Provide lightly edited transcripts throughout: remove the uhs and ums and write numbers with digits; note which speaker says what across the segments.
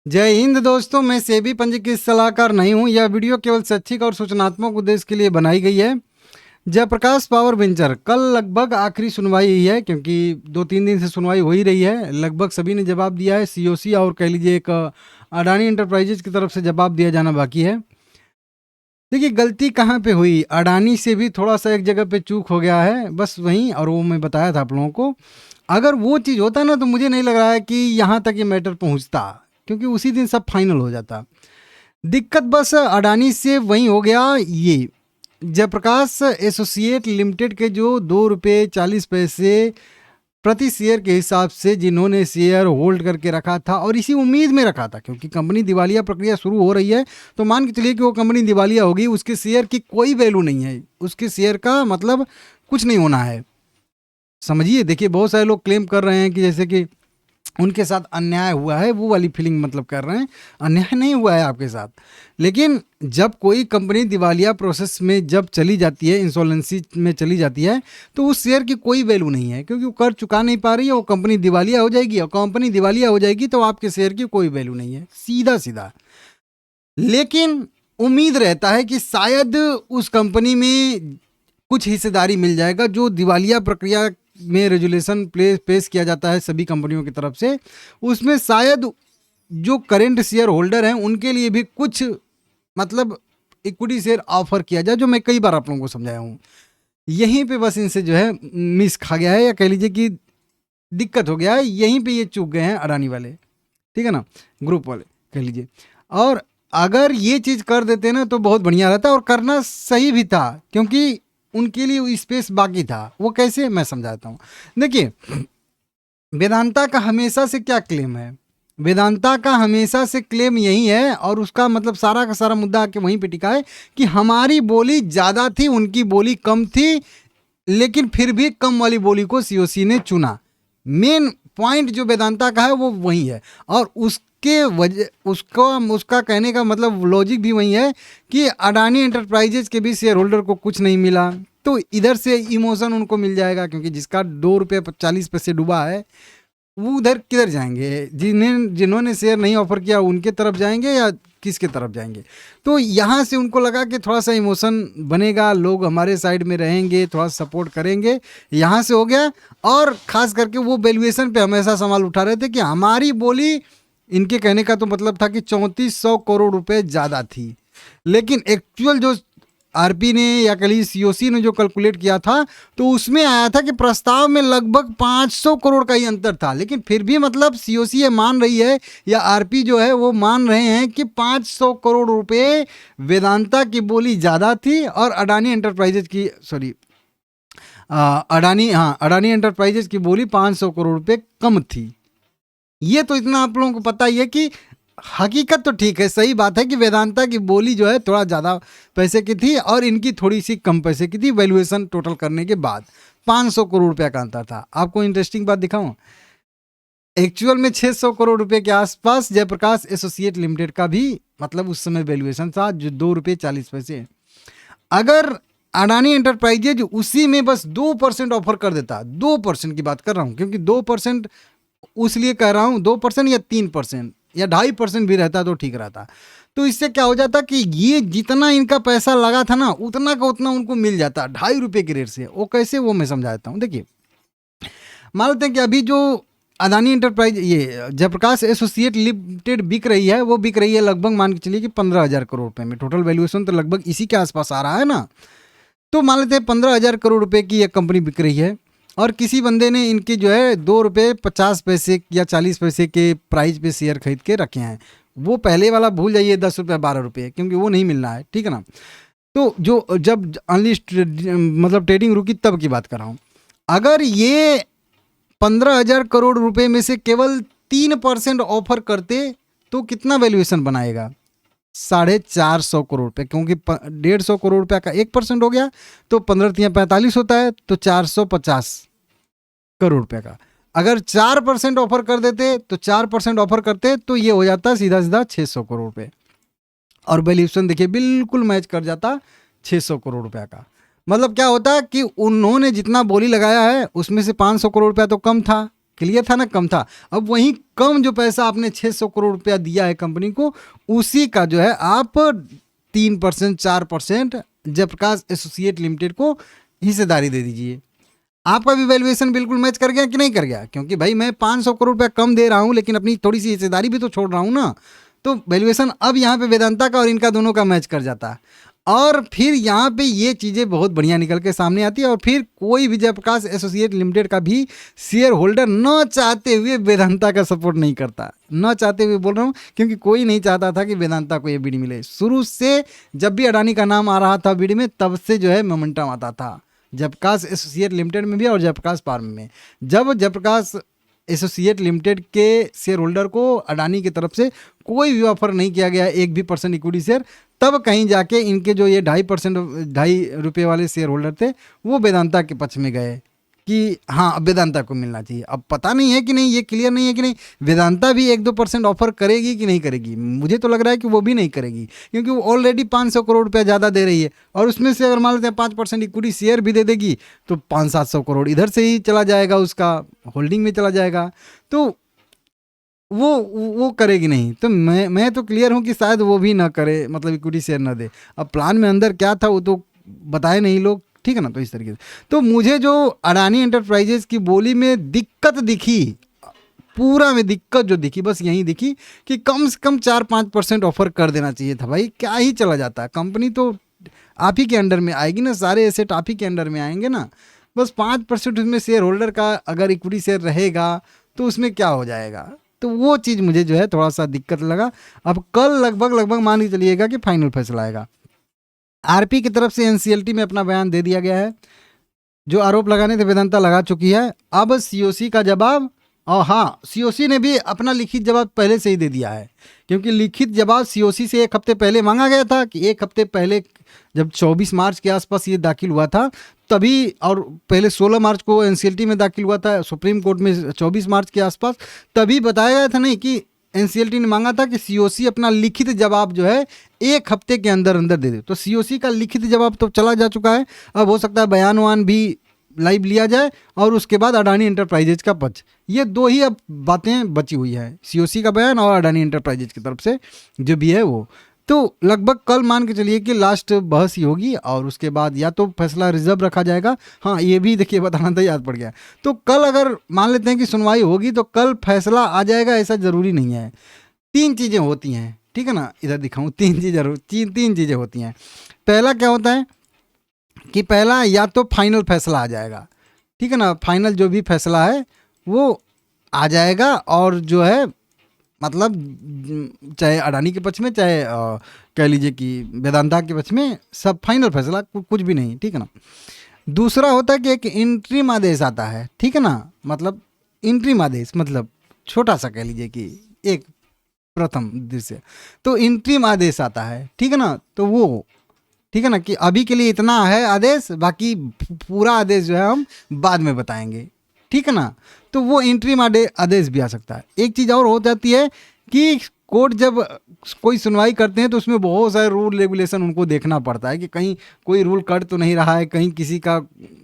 Speaker 1: जय हिंद दोस्तों, मैं सेबी पंजीकृत सलाहकार नहीं हूं। यह वीडियो केवल शैक्षिक और सूचनात्मक उद्देश्य के लिए बनाई गई है। जयप्रकाश पावर वेंचर कल लगभग आखिरी सुनवाई हुई है, क्योंकि 2-3 दिन से सुनवाई हो ही रही है। लगभग सभी ने जवाब दिया है। सीओसी और कह लीजिए एक अडानी एंटरप्राइजेज की तरफ से जवाब दिया जाना बाकी है। देखिए गलती कहाँ पे हुई, अडानी से भी थोड़ा सा एक जगह पे चूक हो गया है, बस वहीं। और वो मैं बताया था आप लोगों को, अगर वो चीज़ होता ना तो मुझे नहीं लग रहा है कि यहाँ तक ये मैटर पहुँचता, क्योंकि उसी दिन सब फाइनल हो जाता। दिक्कत बस अडानी से वहीं हो गया। ये जयप्रकाश एसोसिएट लिमिटेड के जो 2 रुपये 40 पैसे प्रति शेयर के हिसाब से जिन्होंने शेयर होल्ड करके रखा था, और इसी उम्मीद में रखा था, क्योंकि कंपनी दिवालिया प्रक्रिया शुरू हो रही है, तो मान के चलिए कि वो कंपनी दिवालिया होगी, उसके शेयर की कोई वैल्यू नहीं है, उसके शेयर का मतलब कुछ नहीं होना है। समझिए, देखिए बहुत सारे लोग क्लेम कर रहे हैं कि जैसे कि उनके साथ अन्याय हुआ है, वो वाली फीलिंग मतलब कर रहे हैं। अन्याय नहीं हुआ है आपके साथ, लेकिन जब कोई कंपनी दिवालिया प्रोसेस में जब चली जाती है, इंसॉल्वेंसी में चली जाती है, तो उस शेयर की कोई वैल्यू नहीं है, क्योंकि वो कर चुका नहीं पा रही है। वो कंपनी दिवालिया हो जाएगी, और कंपनी दिवालिया हो जाएगी तो आपके शेयर की कोई वैल्यू नहीं है, सीधा सीधा। लेकिन उम्मीद रहता है कि शायद उस कंपनी में कुछ हिस्सेदारी मिल जाएगा, जो दिवालिया प्रक्रिया में रेजुलेशन पेश किया जाता है सभी कंपनियों की तरफ से, उसमें शायद जो करेंट शेयर होल्डर हैं उनके लिए भी कुछ मतलब इक्विटी शेयर ऑफर किया जाए, जो मैं कई बार आप लोगों को समझाया हूँ। यहीं पे बस इनसे जो है मिस खा गया है, या कह लीजिए कि दिक्कत हो गया है, यहीं पे ये चूक गए हैं अडानी वाले, ठीक है ना, ग्रुप वाले कह लीजिए। और अगर ये चीज़ कर देते ना तो बहुत बढ़िया रहता, और करना सही भी था, क्योंकि उनके लिए स्पेस बाकी था। वो कैसे, मैं समझाता हूँ। देखिए वेदांता का हमेशा से क्या क्लेम है, वेदांता का हमेशा से क्लेम यही है, और उसका मतलब सारा का सारा मुद्दा आके वहीं पे टिका है कि हमारी बोली ज़्यादा थी, उनकी बोली कम थी, लेकिन फिर भी कम वाली बोली को सीओसी ने चुना। मेन पॉइंट जो वेदांता का है वो वही है, और उसके वजह उसका कहने का मतलब लॉजिक भी वही है कि अडानी एंटरप्राइजेज के भी शेयर होल्डर को कुछ नहीं मिला, तो इधर से इमोशन उनको मिल जाएगा, क्योंकि जिसका 2 रुपये 40 पैसे डूबा है वो उधर किधर जाएंगे, जिन्होंने शेयर नहीं ऑफर किया उनके तरफ जाएंगे या किसके तरफ जाएंगे। तो यहाँ से उनको लगा कि थोड़ा सा इमोशन बनेगा, लोग हमारे साइड में रहेंगे, थोड़ा सपोर्ट करेंगे, यहाँ से हो गया। और ख़ास करके वो वैल्यूएशन पे हमेशा सवाल उठा रहे थे कि हमारी बोली, इनके कहने का तो मतलब था कि 3400 करोड़ रुपए ज़्यादा थी, लेकिन एक्चुअल जो आरपी ने या कह लीजिए सीओसी ने जो कैलकुलेट किया था, तो उसमें आया था कि प्रस्ताव में लगभग 500 करोड़ का ही अंतर था। लेकिन फिर भी मतलब सीओसी ये मान रही है, या आरपी जो है वो मान रहे हैं कि 500 करोड़ रुपए वेदांता की बोली ज़्यादा थी, और अडानी एंटरप्राइजेज की अडानी एंटरप्राइजेज की बोली 500 करोड़ रुपए कम थी। ये तो इतना आप लोगों को पता ही है कि हकीकत तो ठीक है, सही बात है कि वेदांता की बोली जो है थोड़ा ज़्यादा पैसे की थी, और इनकी थोड़ी सी कम पैसे की थी। वैल्यूएशन टोटल करने के बाद 500 करोड़ रुपया का अंतर था। आपको इंटरेस्टिंग बात दिखाऊं, एक्चुअल में 600 करोड़ रुपए के आसपास जयप्रकाश एसोसिएट लिमिटेड का भी मतलब उस समय वैल्यूएशन था, जो 2 रुपये 40 पैसे। अगर अडानी एंटरप्राइजेज उसी में बस 2% ऑफर कर देता, 2% की बात कर रहा हूँ, क्योंकि 2% उसलिए कह रहा हूँ, 2% या 3% या 2.5% भी रहता तो ठीक रहता। तो इससे क्या हो जाता कि ये जितना इनका पैसा लगा था ना, उतना का उतना उनको मिल जाता 2.5 रुपये के रेट से। वो कैसे, वो मैं समझाता हूँ। देखिए मान लेते हैं कि अभी जो अदानी एंटरप्राइज ये जयप्रकाश एसोसिएट लिमिटेड बिक रही है, वो बिक रही है लगभग मान के चलिए कि 15,000 करोड़ रुपए में। टोटल वैल्यूएशन तो लगभग इसी के आसपास आ रहा है ना। तो मान लेते हैं 15,000 करोड़ रुपए की यह कंपनी बिक रही है, और किसी बंदे ने इनके जो है 2 रुपये 50 पैसे या 40 पैसे के प्राइस पे शेयर खरीद के रखे हैं। वो पहले वाला भूल जाइए, 10 रुपये 12 रुपये, क्योंकि वो नहीं मिलना है, ठीक है ना। तो जो जब अनलिस्ट मतलब ट्रेडिंग रुकी तब की बात कर रहा हूँ। अगर ये 15,000 करोड़ रुपए में से केवल 3% ऑफर करते तो कितना वैल्यूएशन बनाएगा, 450 करोड़ रुपये, क्योंकि 150 करोड़ रुपया का 1% हो गया, तो 15×3=45 होता है, तो 450 करोड़ रुपये का। अगर 4% ऑफर कर देते, तो 4% ऑफर करते तो ये हो जाता सीधा सीधा 600 करोड़ रुपये, और वैल्यूएशन देखिए बिल्कुल मैच कर जाता 600 करोड़ रुपया का। मतलब क्या होता कि उन्होंने जितना बोली लगाया है उसमें से 500 करोड़ रुपया तो कम था, क्लियर था ना, कम था। अब वहीं कम जो पैसा आपने 600 करोड़ रुपया दिया है कंपनी को, उसी का जो है आप 3% 4% जयप्रकाश एसोसिएट लिमिटेड को हिस्सेदारी दे दीजिए। आपका भी वैल्यूएशन बिल्कुल मैच कर गया कि नहीं कर गया? क्योंकि भाई मैं 500 करोड़ रुपया कम दे रहा हूं, लेकिन अपनी थोड़ी सी हिस्सेदारी भी तो छोड़ रहा हूं ना। तो वैल्यूएशन अब यहाँ पे वेदांता का और इनका दोनों का मैच कर जाता है। और फिर यहाँ पे ये चीज़ें बहुत बढ़िया निकल के सामने आती है। और फिर कोई भी जयप्रकाश एसोसिएट लिमिटेड का भी शेयर होल्डर न चाहते हुए वेदांता का सपोर्ट नहीं करता। न चाहते हुए बोल रहा हूँ, क्योंकि कोई नहीं चाहता था कि वेदांता को ये बीडी मिले। शुरू से जब भी अडानी का नाम आ रहा था बीडी में, तब से जो है मोमेंटम आता था जयप्रकाश एसोसिएट लिमिटेड में भी और जयप्रकाश फार्म में। जब जयप्रकाश एसोसिएट लिमिटेड के शेयर होल्डर को अडानी की तरफ से कोई भी ऑफर नहीं किया गया 1% इक्विटी शेयर, तब कहीं जाके इनके जो ये 2.5% वाले शेयर होल्डर थे वो वेदांता के पक्ष में गए कि हाँ अब वेदांता को मिलना चाहिए। अब पता नहीं है कि नहीं, ये क्लियर नहीं है कि नहीं वेदांता भी 1-2% ऑफर करेगी कि नहीं करेगी। मुझे तो लग रहा है कि वो भी नहीं करेगी, क्योंकि वो ऑलरेडी 500 करोड़ रुपया ज़्यादा दे रही है। और उसमें से अगर मान लेते हैं 5% इक्विटी शेयर भी दे देगी तो 500-700 करोड़ इधर से ही चला जाएगा, उसका होल्डिंग में चला जाएगा। तो वो करेगी नहीं। तो मैं तो क्लियर हूँ कि शायद वो भी ना करे, मतलब इक्विटी शेयर ना दे। अब प्लान में अंदर क्या था वो तो बताए नहीं लोग, ठीक है ना। तो इस तरीके से तो मुझे जो अडानी एंटरप्राइजेस की बोली में दिक्कत दिखी, पूरा में दिक्कत जो दिखी बस यही दिखी कि कम से कम 4-5% ऑफर कर देना चाहिए था। भाई क्या ही चला जाता है, कंपनी तो आप ही के अंडर में आएगी ना, सारे एसेट आप ही के अंडर में आएंगे ना। बस 5% उसमें शेयर होल्डर का अगर इक्विटी शेयर रहेगा तो उसमें क्या हो जाएगा। तो वो चीज़ मुझे जो है थोड़ा सा दिक्कत लगा। अब कल लगभग मान के चलिएगा कि फाइनल फैसला आएगा। आरपी की तरफ से एनसीएलटी में अपना बयान दे दिया गया है। जो आरोप लगाने थे वेदांता लगा चुकी है। अब सीओसी का जवाब, और हाँ सीओसी ने भी अपना लिखित जवाब पहले से ही दे दिया है, क्योंकि लिखित जवाब सीओसी से 1 हफ्ते पहले मांगा गया था कि 1 हफ्ते पहले जब 24 मार्च के आसपास ये दाखिल हुआ था तभी, और पहले 16 मार्च को एनसीएलटी में दाखिल हुआ था, सुप्रीम कोर्ट में 24 मार्च के आसपास, तभी बताया गया था नहीं कि एनसीएलटी ने मांगा था कि सीओसी अपना लिखित जवाब जो है 1 हफ्ते के अंदर अंदर दे दे। तो सीओसी का लिखित जवाब तो चला जा चुका है। अब हो सकता है बयान वान भी लाइव लिया जाए और उसके बाद अडानी एंटरप्राइजेज का पक्ष, ये दो ही अब बातें बची हुई है, सीओसी का बयान और अडानी एंटरप्राइजेज की तरफ से जो भी है वो। तो लगभग कल मान के चलिए कि लास्ट बहस ही होगी और उसके बाद या तो फैसला रिजर्व रखा जाएगा। हाँ ये भी देखिए बताना था, याद पड़ गया। तो कल अगर मान लेते हैं कि सुनवाई होगी तो कल फैसला आ जाएगा, ऐसा ज़रूरी नहीं है। 3 चीज़ें होती हैं, ठीक है ना, इधर दिखाऊँ 3 चीज़ें होती हैं। पहला क्या होता है कि पहला या तो फाइनल फैसला आ जाएगा, ठीक है ना, फाइनल जो भी फैसला है वो आ जाएगा और जो है मतलब चाहे अडानी के पक्ष में चाहे कह लीजिए कि वेदांता के पक्ष में, सब फाइनल फैसला, कुछ भी नहीं, ठीक है ना। दूसरा होता है कि एक इंट्रीम आदेश आता है, ठीक है ना, मतलब इंट्रीम आदेश मतलब छोटा सा कह लीजिए कि एक प्रथम दृश्य, तो इंट्रीम आदेश आता है, ठीक है ना। तो वो ठीक है ना कि अभी के लिए इतना है आदेश, बाकी पूरा आदेश जो है हम बाद में बताएंगे, ठीक है ना। तो वो इंट्रीम आदेश भी आ सकता है। एक चीज़ और हो जाती है कि कोर्ट जब कोई सुनवाई करते हैं तो उसमें बहुत सारे रूल रेगुलेशन उनको देखना पड़ता है कि कहीं कोई रूल कट तो नहीं रहा है, कहीं किसी का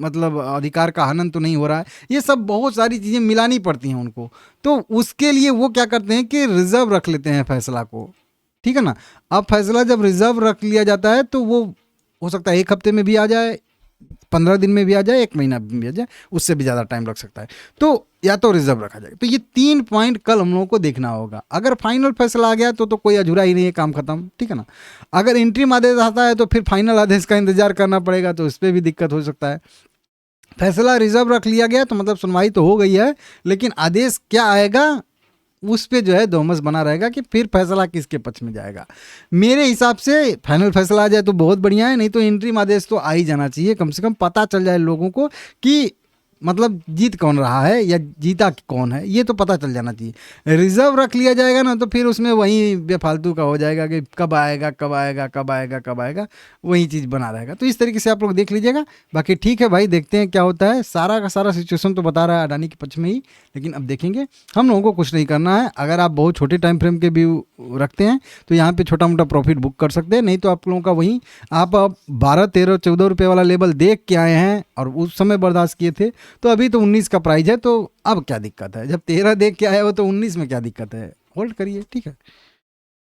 Speaker 1: मतलब अधिकार का हनन तो नहीं हो रहा है, ये सब बहुत सारी चीज़ें मिलानी पड़ती हैं उनको। तो उसके लिए वो क्या करते हैं कि रिजर्व रख लेते हैं फैसला को, ठीक है ना। अब फैसला जब रिजर्व रख लिया जाता है तो वो हो सकता है 1 हफ्ते में भी आ जाए, 15 दिन में भी आ जाए, 1 महीना में भी आ जाए, उससे भी ज़्यादा टाइम लग सकता है। तो या तो रिजर्व रखा जाए। तो ये 3 पॉइंट कल हम लोगों को देखना होगा। अगर फाइनल फैसला आ गया तो कोई अधूरा ही नहीं है, काम खत्म, ठीक है ना। अगर इंट्रीम आदेश आता है तो फिर फाइनल आदेश का इंतजार करना पड़ेगा, तो इस पर भी दिक्कत हो सकता है। फैसला रिजर्व रख लिया गया तो मतलब सुनवाई तो हो गई है, लेकिन आदेश क्या आएगा उस पे जो है दोमस बना रहेगा कि फिर फैसला किसके पक्ष में जाएगा। मेरे हिसाब से फाइनल फैसला आ जाए तो बहुत बढ़िया है, नहीं तो इंट्रीम आदेश तो आ ही जाना चाहिए, कम से कम पता चल जाए लोगों को कि मतलब जीत कौन रहा है या जीता कौन है, ये तो पता चल जाना चाहिए। रिजर्व रख लिया जाएगा ना तो फिर उसमें वही बेफालतू का हो जाएगा कि कब आएगा कब आएगा कब आएगा कब आएगा, वही चीज़ बना रहेगा। तो इस तरीके से आप लोग देख लीजिएगा। बाकी ठीक है भाई, देखते हैं क्या होता है। सारा का सारा सिचुएशन तो बता रहा है अडानी के पक्ष में ही, लेकिन अब देखेंगे। हम लोगों को कुछ नहीं करना है। अगर आप बहुत छोटे टाइम फ्रेम के व्यू रखते हैं तो यहाँ पे छोटा मोटा प्रॉफिट बुक कर सकते हैं, नहीं तो आप लोगों का वहीं आप 12, 13, 14 रुपये वाला लेवल देख के आए हैं और उस समय बर्दाश्त किए थे, तो अभी तो 19 का प्राइस है, तो अब क्या दिक्कत है? जब 13 देख के आया हो तो 19 में क्या दिक्कत है? होल्ड करिए, ठीक है।